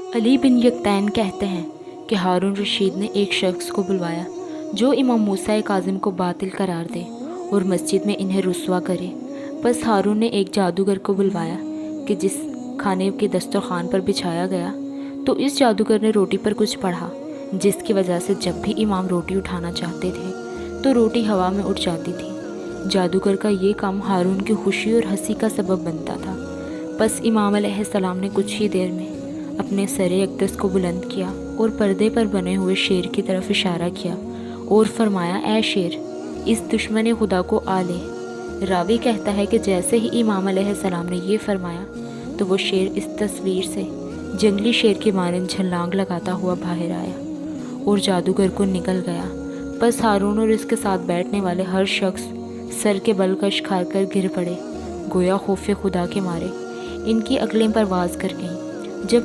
अली बिन यकतैन कहते हैं कि हारून रशीद ने एक शख्स को बुलवाया जो इमाम मूसा काज़िम को बातिल करार दे और मस्जिद में इन्हें रुस्वा करे। बस हारून ने एक जादूगर को बुलवाया कि जिस खाने के दस्तरखान पर बिछाया गया तो इस जादूगर ने रोटी पर कुछ पढ़ा, जिसकी वजह से जब भी इमाम रोटी उठाना चाहते थे तो रोटी हवा में उड़ जाती थी। जादूगर का ये काम हारून की खुशी और हंसी का सबब बनता था। बस इमाम अलैहिस्सलाम ने कुछ ही देर में अपने सरे अक़दस को बुलंद किया और पर्दे पर बने हुए शेर की तरफ इशारा किया और फरमाया, ए शेर, इस दुश्मन खुदा को आ ले। रावी कहता है कि जैसे ही इमाम अलैहिस्सलाम ने ये फरमाया तो वो शेर इस तस्वीर से जंगली शेर की मानंद छलांग लगाता हुआ बाहर आया और जादूगर को निकल गया। बस हारून और इसके साथ बैठने वाले हर शख्स सर के बल कश खाकर गिर पड़े, गोया खौफ खुदा के मारे इनकी अक्लें परवाज़ कर गईं।